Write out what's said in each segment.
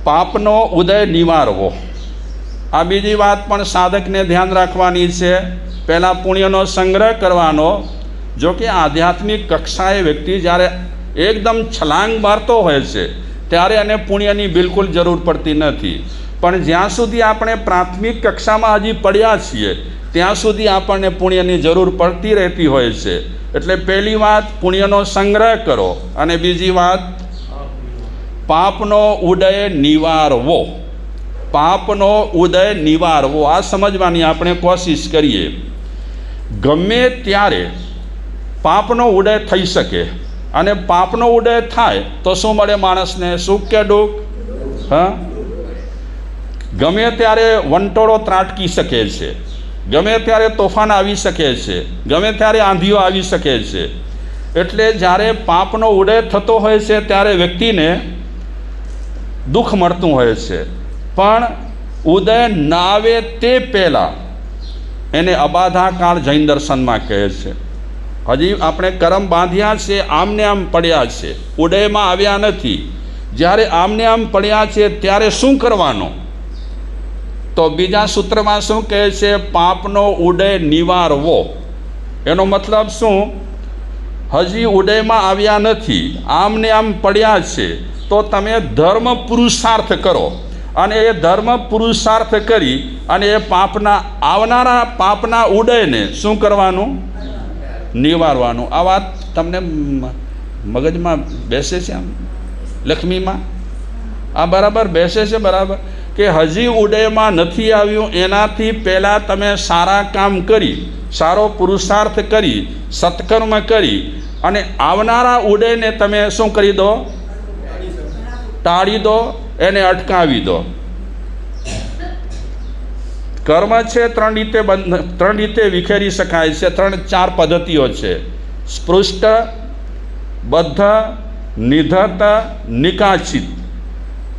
પાપનો ઉદય નિવારવો. આ બીજી વાત પણ સાધકને ધ્યાન રાખવાની છે. પહેલાં પુણ્યનો સંગ્રહ કરવાનો. જો કે આધ્યાત્મિક કક્ષાએ વ્યક્તિ જ્યારે એકદમ છલાંગ મારતો હોય છે ત્યારે એને પુણ્યની બિલકુલ જરૂર પડતી નથી. પણ જ્યાં સુધી આપણે પ્રાથમિક કક્ષામાં હજી પડ્યા છીએ ત્યાં સુધી આપણને પુણ્યની જરૂર પડતી રહેતી હોય છે. એટલે પહેલી વાત પુણ્યનો સંગ્રહ કરો અને બીજી વાત પાપનો ઉદય નિવારવો. પાપનો ઉદય નિવારવો આ સમજવાની આપણે કોશિશ કરીએ. ગમે ત્યારે પાપનો ઉદય થઈ શકે અને પાપનો ઉદય થાય તો શું મળે માણસને? સુખ કે દુઃખ? હા, ગમે ત્યારે વંટોળો ત્રાટકી શકે છે, ગમે ત્યારે તોફાન આવી શકે છે, ગમે ત્યારે આંધીઓ આવી શકે છે. એટલે જ્યારે પાપનો ઉદય થતો હોય છે ત્યારે વ્યક્તિને દુઃખ મળતું હોય છે. પણ ઉદય ના આવે તે પહેલાં એને અબાધા કાળ જૈન દર્શનમાં કહે છે. હજી આપણે કરમ બાંધ્યા છે, આમને આમ પડ્યા છે, ઉદયમાં આવ્યા નથી. જ્યારે આમને આમ પડ્યા છે ત્યારે શું કરવાનું? તો બીજા સૂત્રમાં શું કહે છે? પાપનો ઉદય નિવારવો. એનો મતલબ શું? હજી ઉદયમાં આવ્યા નથી, આમને આમ પડ્યા છે, તો તમે ધર્મ પુરુષાર્થ કરો અને એ ધર્મ પુરુષાર્થ કરી અને એ પાપના આવનારા પાપના ઉદયને શું કરવાનું? નિવારવાનું. આ વાત તમને મગજમાં બેસે છે? આમ લક્ષ્મીમાં આ બરાબર બેસે છે? બરાબર કે હજી ઉદયમાં નથી આવ્યું એનાથી પહેલાં તમે સારા કામ કરી, સારો પુરુષાર્થ કરી, સત્કર્મ કરી અને આવનારા ઉદયને તમે શું કરી દો? ટાળી દો, એને અટકાવી દો. કર્મ છે ત્રણ રીતે વિખેરી શકાય છે. 3-4 પદ્ધતિઓ છે. સ્પૃષ્ટ, બદ્ધ, નિધત, નિકાચિત.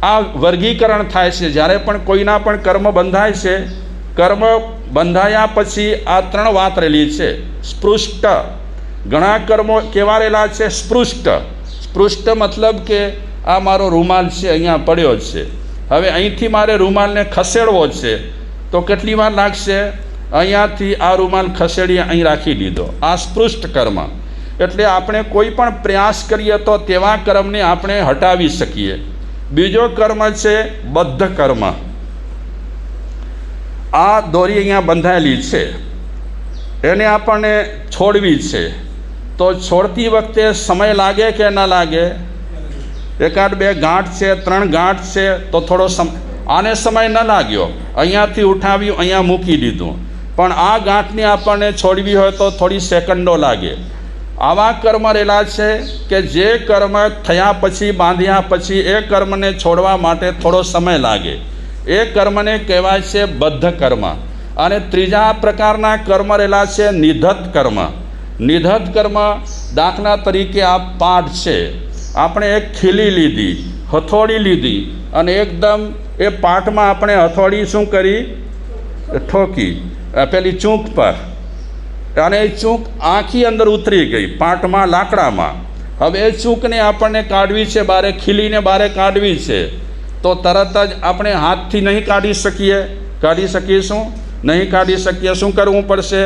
આ વર્ગીકરણ થાય છે જ્યારે પણ કોઈના પણ કર્મ બંધાય છે. કર્મ બંધાયા પછી આ 3 વાત રહેલી છે. સ્પૃષ્ટ, ઘણા કર્મો કેવા રહેલા છે? સ્પૃષ્ટ. સ્પૃષ્ટ મતલબ કે આ મારો રૂમાલ છે, અહીંયા પડ્યો છે, હવે અહીંથી મારે રૂમાલને ખસેડવો છે તો કેટલી વાર લાગશે? અહીંયાથી આ રૂમાલ ખસેડી અહીં રાખી દીધો. આ સ્પૃષ્ટ કર્મ. એટલે આપણે કોઈ પણ પ્રયાસ કરીએ તો તેવા કર્મને આપણે હટાવી શકીએ. બીજો કર્મ છે બદ્ધ કર્મ. આ દોરી અહીંયા બંધાયેલી છે, એને આપણને છોડવી છે. તો છોડતી વખતે સમય લાગે કે ન લાગે? 1-2 ગાંઠ છે, 3 ગાંઠ છે તો થોડો આને સમય ન લાગ્યો, અહીંયાથી ઉઠાવ્યું, અહીંયા મૂકી દીધું. પણ આ ગાંઠને આપણને છોડવી હોય તો થોડી સેકન્ડો લાગે. આવા કર્મ રહેલા છે કે જે કર્મ થયા પછી, બાંધ્યા પછી એ કર્મને છોડવા માટે થોડો સમય લાગે. એ કર્મને કહેવાય છે બદ્ધ કર્મ. અને ત્રીજા પ્રકારના કર્મ રહેલા છે નિધત કર્મ. નિધત કર્મ દાખલા તરીકે આ પાઠ છે, આપણે એક ખીલી લીધી, હથોડી લીધી અને એકદમ એ પાઠમાં આપણે હથોડી શું કરી? ઠોકી પેલી ચૂંક પર, અને એ ચૂંક આખી અંદર ઉતરી ગઈ પાટમાં, લાકડામાં. હવે એ ચૂંકને આપણને કાઢવી છે બારે, ખીલીને બારે કાઢવી છે તો તરત જ આપણે હાથથી નહીં કાઢી શકીએ. કાઢી શકીશું? નહીં કાઢી શકીએ. શું કરવું પડશે?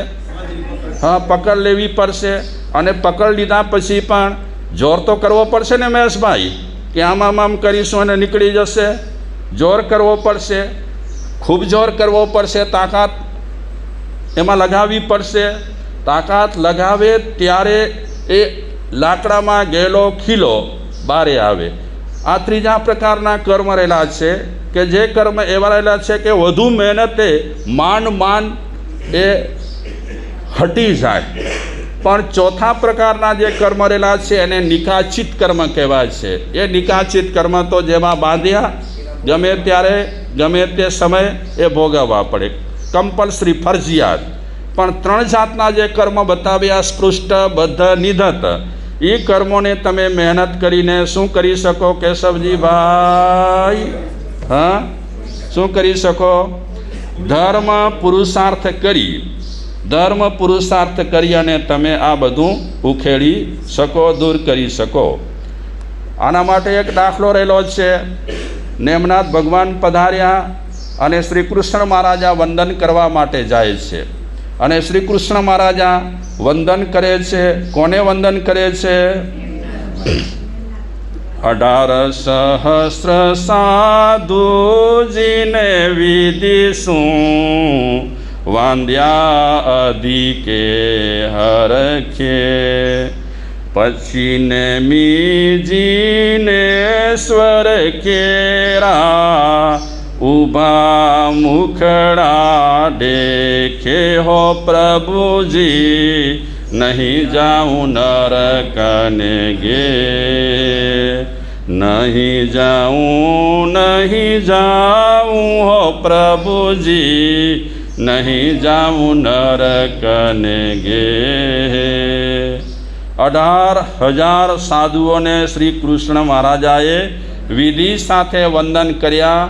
હા, પકડ લેવી પડશે. અને પકડ લીધા પછી પણ જોર તો કરવો પડશે ને મહેશભાઈ, કે આમ કરીશું અને નીકળી જશે? જોર કરવો પડશે, ખૂબ જોર કરવો પડશે, તાકાત એમાં લગાવવી પડશે. તાકાત લગાવે ત્યારે એ લાકડામાં ગયેલો ખીલો બારે આવે. આ ત્રીજા પ્રકારના કર્મ રહેલા છે કે જે કર્મ એવા રહેલા છે કે વધુ મહેનતે માંડ એ હટી જાય. પણ ચોથા પ્રકારના જે કર્મ રહેલા છે એને નિકાચિત કર્મ કહેવાય છે. એ નિકાચિત કર્મ તો જેમાં બાંધ્યા ગમે ત્યારે ગમે તે સમય એ ભોગવવા પડે, કમ્પલસરી, ફરજિયાત. પણ 3 જાતના જે કર્મ બતાવ્યા, સ્પૃષ્ટ, બદ્ધ, નિધત, એ કર્મોને તમે મહેનત કરીને શું કરી શકો કેશવજીભાઈ? હા, શું કરી શકો? ધર્મ પુરુષાર્થ કરી, ધર્મ પુરુષાર્થ કરી અને તમે આ બધું ઉખેડી શકો, દૂર કરી શકો. આના માટે એક દાખલો રહેલો છે નેમનાથ ભગવાન પધાર્યા અને શ્રી કૃષ્ણ મહારાજા વંદન કરવા માટે જાય છે અને શ્રી કૃષ્ણ મહારાજા વંદન કરે છે. કોને વંદન કરે છે? 18 સહસ્ર સાધુજીને વિધિશું વાંદ્યા અધિકે હરખે પછી નેમીજીને સ્વર કેરા ઉભા મુખડા દેખે હો પ્રભુજી નહીં જાઉં નરકને ગે નહીં જાઉં હો પ્રભુજી નહીં જાઉં નરકને ગે. 18,000 સાધુઓને શ્રી કૃષ્ણ મહારાજાએ વિધિ સાથે વંદન કર્યા.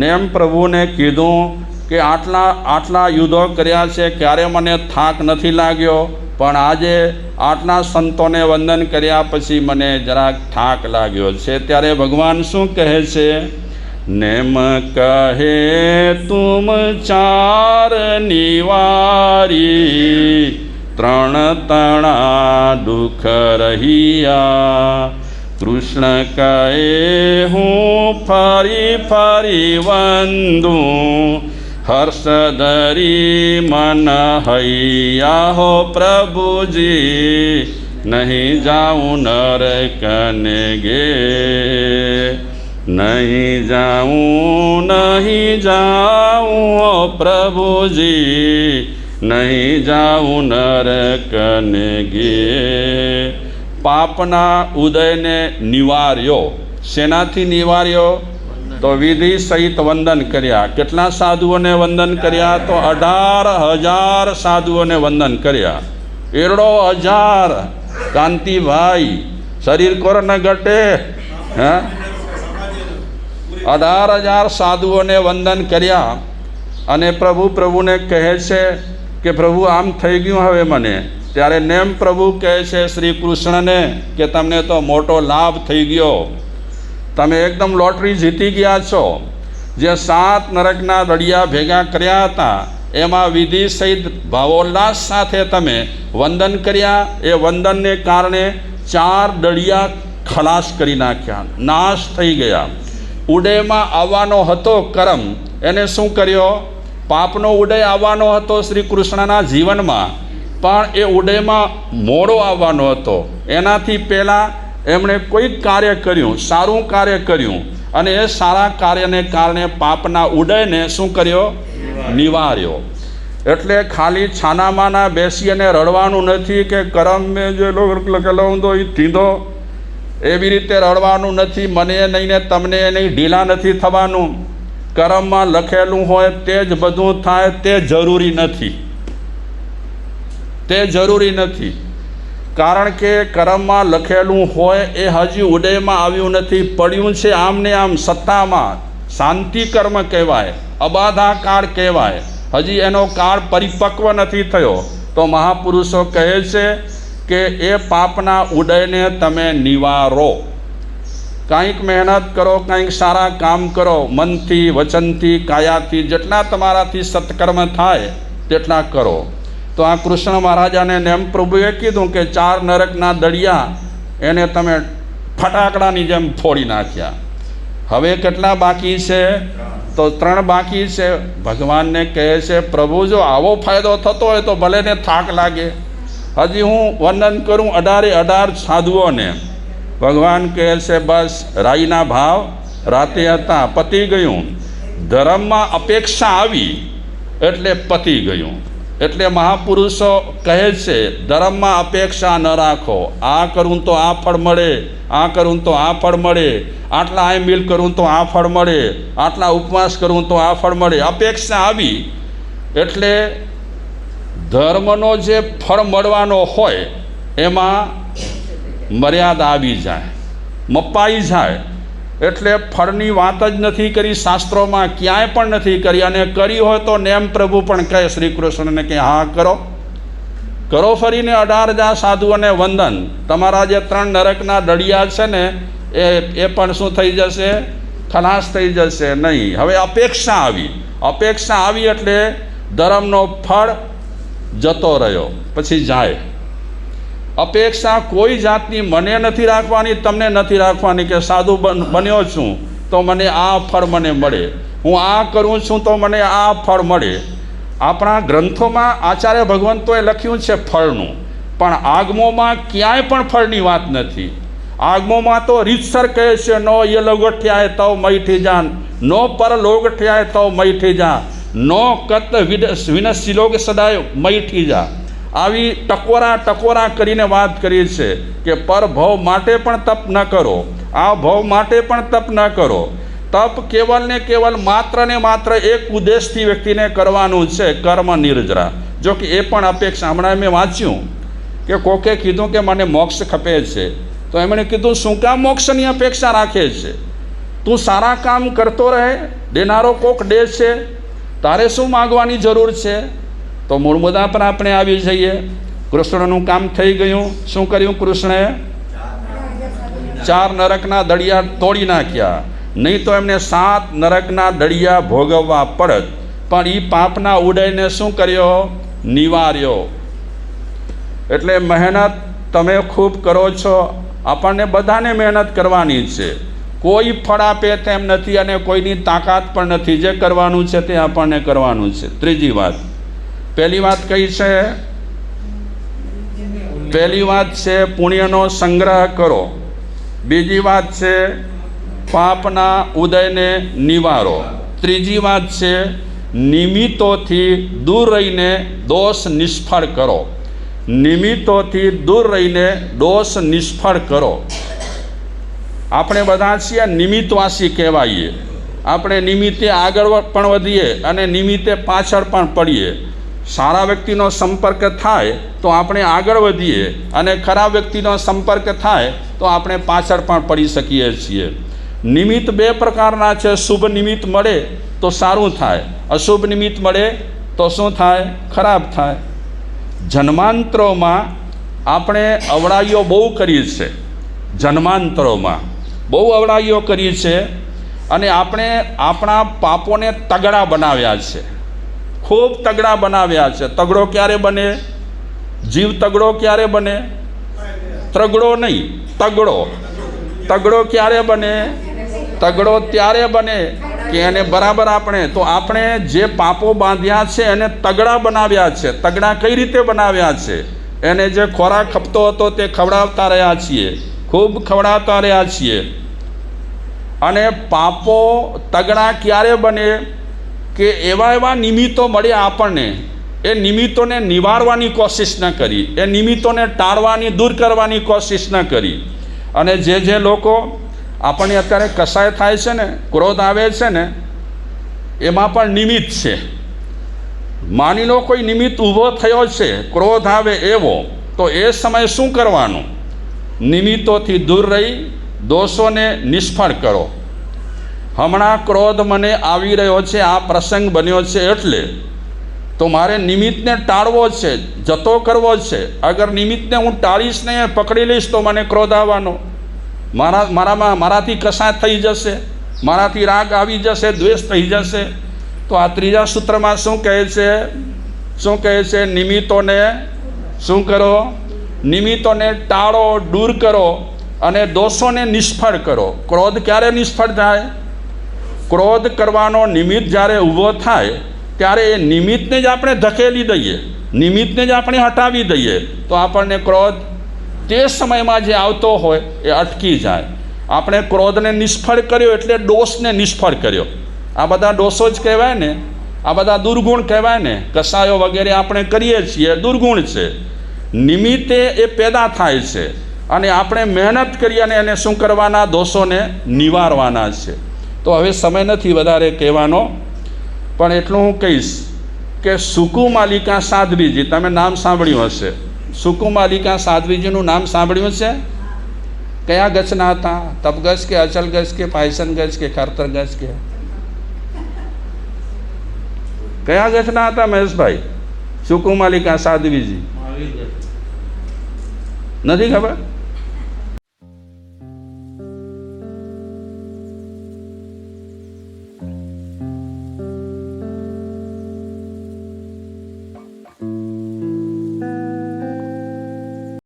નેમ પ્રભુને કીધું કે આટલા યુદ્ધો કર્યા છે, ક્યારે મને થાક નથી લાગ્યો, પણ આજે આટલા સંતોને વંદન કર્યા પછી મને જરાક થાક લાગ્યો છે. ત્યારે ભગવાન શું કહે છે? નેમ કહે તુમ 4 નિવારી 3 તણા દુઃખ રહ્યા. કૃષ્ણ કહે હું ફરી ફરી વંદું હર્ષ ધરી મન હૈયા હો પ્રભુજી નહીં જાઉં નરકને ગે નહીં જાઉં હો પ્રભુજી નહીં જાઉં નરકને ગે. પાપના ઉદયને નિવાર્યો. શેનાથી નિવાર્યો? તો વિધિ સહિત વંદન કર્યા. કેટલા સાધુઓને વંદન કર્યા? તો 18,000 સાધુઓને વંદન કર્યા. 1000 કાંતિભાઈ શરીર કોર ન ઘટે. 18,000 સાધુઓને વંદન કર્યા અને પ્રભુને કહે છે કે પ્રભુ આમ થઈ ગયું હવે મને. ત્યારે નેમ પ્રભુ કહે છે શ્રી કૃષ્ણને કે તમને તો મોટો લાભ થઈ ગયો, તમે એકદમ લોટરી જીતી ગયા છો. જે 7 નરકના દળિયા ભેગા કર્યા હતા એમાં વિધિ સહિત ભાવોલ્લાસ સાથે તમે વંદન કર્યા. એ વંદનને કારણે 4 દળિયા ખલાસ કરી નાખ્યા, નાશ થઈ ગયા. ઉદયમાં આવવાનો હતો કર્મ, એને શું કર્યો? પાપનો ઉદય આવવાનો હતો શ્રી કૃષ્ણના જીવનમાં, પણ એ ઉદયમાં મોડો આવવાનો હતો. એનાથી પહેલાં એમણે કોઈક કાર્ય કર્યું, સારું કાર્ય કર્યું, અને એ સારા કાર્યને કારણે પાપના ઉદયને શું કર્યો? નિવાર્યો. એટલે ખાલી છાનામાના બેસી અને રડવાનું નથી કે કરમ મેં જે લખેલો ઊંધો એ થીંધો, એવી રીતે રડવાનું નથી. મને નહીં ને તમને નહીં, ઢીલા નથી થવાનું. કરમમાં લખેલું હોય તે જ બધું થાય તે જરૂરી નથી, તે જરૂરી નથી. કારણ કે કર્મમાં લખેલું હોય એ હજી ઉદયમાં આવ્યું નથી, પડ્યું છે આમને આમ સત્તામાં. શાંતિ કર્મ કહેવાય, અબાધા કાળ કહેવાય, હજી એનો કાળ પરિપક્વ નથી થયો. તો મહાપુરુષો કહે છે કે એ પાપના ઉદયને તમે નિવારો. કંઈક મહેનત કરો, કંઈક સારા કામ કરો, મનથી, વચનથી, કાયાથી, જેટલા તમારાથી સત્કર્મ થાય તેટલા કરો. તો આ કૃષ્ણ મહારાજાને નેમ પ્રભુએ કીધું કે 4 નરકના દળિયા એને તમે ફટાકડાની જેમ ફોડી નાખ્યા. હવે કેટલા બાકી છે? તો 3 બાકી છે. ભગવાનને કહે છે પ્રભુ જો આવો ફાયદો થતો હોય તો ભલે ને થાક લાગે, હજી હું વંદન કરું 18,000 સાધુઓને. ભગવાન કહે છે બસ રાઈના ભાવ રાતે હતા, પતી ગયું. ધર્મમાં અપેક્ષા આવી એટલે પતી ગયું. એટલે મહાપુરુષો કહે છે ધર્મમાં અપેક્ષા ન રાખો. આ કરું તો આ ફળ મળે, આ કરું તો આ ફળ મળે, આટલા આય મિલ કરું તો આ ફળ મળે, આટલા ઉપવાસ કરું તો આ ફળ મળે. અપેક્ષા આવી એટલે ધર્મનો જે ફળ મળવાનો હોય એમાં મર્યાદા આવી જાય, મપાઈ જાય. એટલે ફળની વાત જ નથી કરી શાસ્ત્રોમાં, ક્યાંય પણ નથી કરી. અને કરી હોય તો નેમ પ્રભુ પણ કહે શ્રી કૃષ્ણને કે હા કરો, કરો ફરીને 18,000 સાધુઓને વંદન. તમારા જે 3 નરકના દળિયા છે ને એ પણ શું થઈ જશે? ખલાસ થઈ જશે નહીં. હવે અપેક્ષા આવી એટલે ધર્મનો ફળ જતો રહ્યો, પછી જાય. અપેક્ષા કોઈ જાતની મને નથી રાખવાની, તમને નથી રાખવાની કે સાધુ બન્યો છું તો મને આ ફળ મને મળે, હું આ કરું છું તો મને આ ફળ મળે. આપણા ગ્રંથોમાં આચાર્ય ભગવંતોએ લખ્યું છે ફળનું, પણ આગમોમાં ક્યાંય પણ ફળની વાત નથી. આગમોમાં તો રીતસર કહે છે નો ય લોગઠ્યાય તવ મૈઠી જાન, નો પર લોગઠ્યાય તવ મૈઠી જા, નો કત વિનશિલોગ સદાય મૈઠી જા. આવી ટકોરા કરીને વાત કરી છે કે પર ભવ માટે પણ તપ ન કરો, આ ભવ માટે પણ તપ ન કરો. તપ કેવલ ને કેવલ માત્ર ને માત્ર એક ઉદ્દેશથી વ્યક્તિને કરવાનું છે, કર્મ નિર્જરા. જો કે એ પણ અપેક્ષા, હમણાં મેં વાંચ્યું કે કોકે કીધું કે મને મોક્ષ ખપે છે, તો એમણે કીધું શું કામ મોક્ષની અપેક્ષા રાખે છે? તું સારા કામ કરતો રહે, દેનારો કોક દે છે, તારે શું માગવાની જરૂર છે? તો મૂળ મુદ્દા પર આપણે આવી જઈએ. કૃષ્ણનું કામ થઈ ગયું. શું કર્યું કૃષ્ણએ? 4 નરકના દળિયા તોડી નાખ્યા. નહીં તો એમને 7 નરકના દળિયા ભોગવવા પડત, પણ એ પાપના ઉડયને શું કર્યો? નિવાર્યો. એટલે મહેનત તમે ખૂબ કરો છો, આપણને બધાને મહેનત કરવાની છે. કોઈ ફળ આપે તેમ નથી અને કોઈની તાકાત પણ નથી. જે કરવાનું છે તે આપણને કરવાનું છે. ત્રીજી વાત, પહેલી વાત કઈ છે? પહેલી વાત છે પુણ્યનો સંગ્રહ કરો. બીજી વાત છે પાપના ઉદયને નિવારો. ત્રીજી વાત છે નિમિત્તોથી દૂર રહીને દોષ નિષ્ફળ કરો. નિમિત્તોથી દૂર રહીને દોષ નિષ્ફળ કરો. આપણે બધા છીએ નિમિત્તવાસી કહેવાઈએ. આપણે નિમિત્તે આગળ પણ વધીએ અને નિમિત્તે પાછળ પણ પડીએ. સારા વ્યક્તિનો સંપર્ક થાય તો આપણે આગળ વધીએ અને ખરાબ વ્યક્તિનો સંપર્ક થાય તો આપણે પાછળ પણ પડી શકીએ છીએ. નિમિત્ત 2 પ્રકારના છે. શુભ નિમિત્ત મળે તો સારું થાય, અશુભ નિમિત્ત મળે તો શું થાય? ખરાબ થાય. જન્માંતરોમાં આપણે અવળાઈઓ બહુ કરી છે. જન્માંતરોમાં બહુ અવળાઈઓ કરી છે અને આપણે આપણા પાપોને તગડા બનાવ્યા છે, ખૂબ તગડા બનાવ્યા છે. તગડો ક્યારે બને? જીવ તગડો ક્યારે બને? ત્રગડો નહીં, તગડો. તગડો ક્યારે બને? તગડો ત્યારે બને કે એને બરાબર આપણે જે પાપો બાંધ્યા છે એને તગડા બનાવ્યા છે. તગડા કઈ રીતે બનાવ્યા છે? એને જે ખોરાક ખપતો હતો તે ખવડાવતા રહ્યા છીએ, ખૂબ ખવડાવતા રહ્યા છીએ. અને પાપો તગડા ક્યારે બને? કે એવા નિમિત્તો મળ્યા આપણને, એ નિમિત્તોને નિવારવાની કોશિશ ન કરી, એ નિમિત્તોને ટાળવાની, દૂર કરવાની કોશિશ ન કરી. અને જે લોકો આપણને અત્યારે કસાય થાય છે ને, ક્રોધ આવે છે ને, એમાં પણ નિમિત્ત છે. માની લો કોઈ નિમિત્ત ઊભો થયો છે, ક્રોધ આવે એવો, તો એ સમયે શું કરવાનું? નિમિત્તોથી દૂર રહી દોષોને નિષ્ફળ કરો. હમણાં ક્રોધ મને આવી રહ્યો છે, આ પ્રસંગ બન્યો છે એટલે તો મારે નિમિત્તને ટાળવો છે, જતો કરવો છે. અગર નિમિત્તને હું ટાળીશ નહીં, પકડી લઈશ તો મને ક્રોધ આવવાનો, મારાથી કસાય થઈ જશે, મારાથી રાગ આવી જશે, દ્વેષ થઈ જશે. તો આ ત્રીજા સૂત્રમાં શું કહે છે? નિમિત્તોને શું કરો? નિમિત્તોને ટાળો, દૂર કરો અને દોષોને નિષ્ફળ કરો. ક્રોધ ક્યારે નિષ્ફળ થાય? ક્રોધ કરવાનો નિમિત્ત જ્યારે ઊભો થાય ત્યારે એ નિમિત્તને જ આપણે ધકેલી દઈએ, નિમિત્તને જ આપણે હટાવી દઈએ તો આપણને ક્રોધ તે સમયમાં જે આવતો હોય એ અટકી જાય. આપણે ક્રોધને નિષ્ફળ કર્યો એટલે દોષને નિષ્ફળ કર્યો. આ બધા દોષો જ કહેવાય ને, આ બધા દુર્ગુણ કહેવાય ને. કસાયો વગેરે આપણે કરીએ છીએ, દુર્ગુણ છે. નિમિત્તે એ પેદા થાય છે અને આપણે મહેનત કરી અને એને શું કરવાના? દોષોને નિવારવાના છે. તો હવે સમય નથી વધારે કહેવાનો, પણ એટલું હું કહીશ કે સુકુમાલિકા સાધ્વીજી, તમે નામ સાંભળ્યું હશે. સુકુમાલિકા સાધ્વીજીનું નામ સાંભળ્યું છે? કયા ગજના હતા? તપગજ કે અચલ ગજ કે પાયસન ગજ કે ખરતર ગજ કે કયા ગજના હતા મહેશભાઈ? સુકુમાલિકા સાધ્વીજી નથી ખબર?